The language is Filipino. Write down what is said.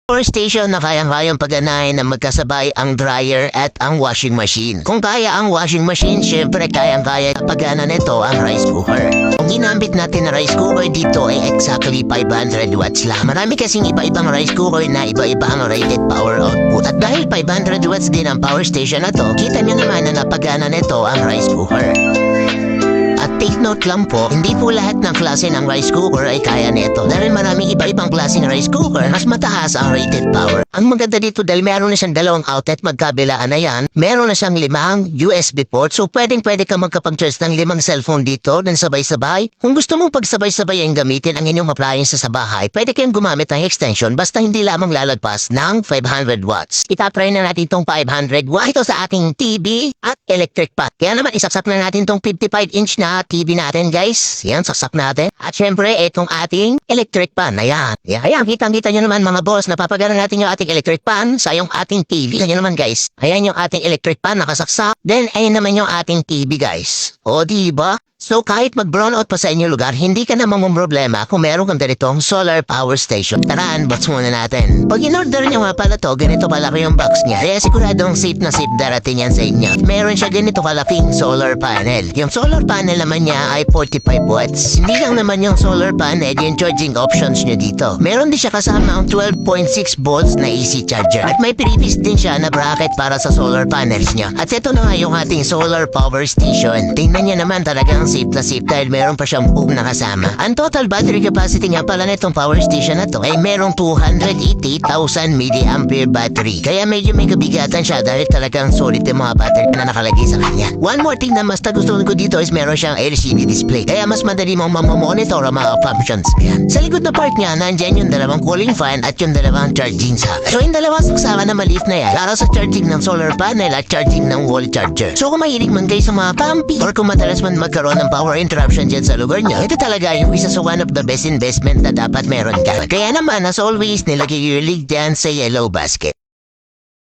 Station na kayang-kayang pagganahin na magkasabay ang dryer at ang washing machine. Kung kaya ang washing machine, syempre kayang-kaya paggana nito ang rice cooker. Ang ginamit natin na rice cooker dito ay exactly 500 watts lang. Marami kasing iba-ibang rice cooker na iba-iba ang rated power output. At dahil 500 watts din ang power station na to, kita nyo naman na napagana nito ang rice cooker. At take note lang po, hindi po lahat ng klase ng rice cooker ay kaya nito. Dahil maraming iba-ibang klase ng rice cooker, mas mataas ang rated power. Ang maganda dito dahil meron na siyang dalawang outlet magkabilaan na yan, meron na siyang 5 USB port, so pwedeng-pwede ka magkapag-charge ng 5 cellphone dito ng sabay-sabay. Kung gusto mong pagsabay-sabay ang gamitin ang inyong appliance sa bahay, pwede kayong gumamit ng extension basta hindi lamang lalagpas ng 500 watts. Itatry na natin itong 500 watts ito sa ating TV at electric pan. Kaya naman isaksak na natin itong 55-inch na TV natin guys. Yan, saksak natin. At syempre, itong ating electric pan. Ayan. Ayan, kitang-kita nyo naman mga boss. Napapagana natin yung ating electric pan sa yung ating TV. Kita nyo naman guys. Ayan yung ating electric pan nakasaksak. Then, ayan naman yung ating TV guys. O, diba? So kahit mag-brownout pa sa inyong lugar, hindi ka na problema kung meron kang ganitong solar power station. Tara, unbox muna natin. Pag in-order nyo nga pala to, ganito palaki yung box niya. Kaya siguradong safe na safe darating yan sa inyo. Meron siya ganito kalaking solar panel. Yung solar panel naman niya ay 45 watts. Hindi lang naman yung solar panel, yung charging options nyo dito. Meron din siya kasama ang 12.6 volts na AC charger. At may previous din siya na bracket para sa solar panels niya. At ito na nga yung ating solar power station. Tingnan niya naman talagang safe na safe dahil meron pa siyang boom na kasama. Ang total battery capacity nga pala nitong power station na to ay merong 280,000 mAh battery. Kaya medyo may kabigatan siya dahil talagang solid yung mga battery na nakalagay sa kanya. One more thing na mas nagustuhan ko dito is meron siyang LCD display. Kaya mas madali mong mamamonitor ang mga functions. Sa likod na part niya, nandyan yung dalawang cooling fan at yung dalawang charging socket. So yung dalawang saksakan na maliit na yan, para sa charging ng solar panel at charging ng wall charger. So kung mahilig man kayo sa mga camping or kung madalas man magkaroon ng power interruption dyan sa lugar nyo, ito talaga yung isa sa one of the best investment na dapat meron ka. Kaya naman, as always, nilagay yung link dyan sa yellow basket.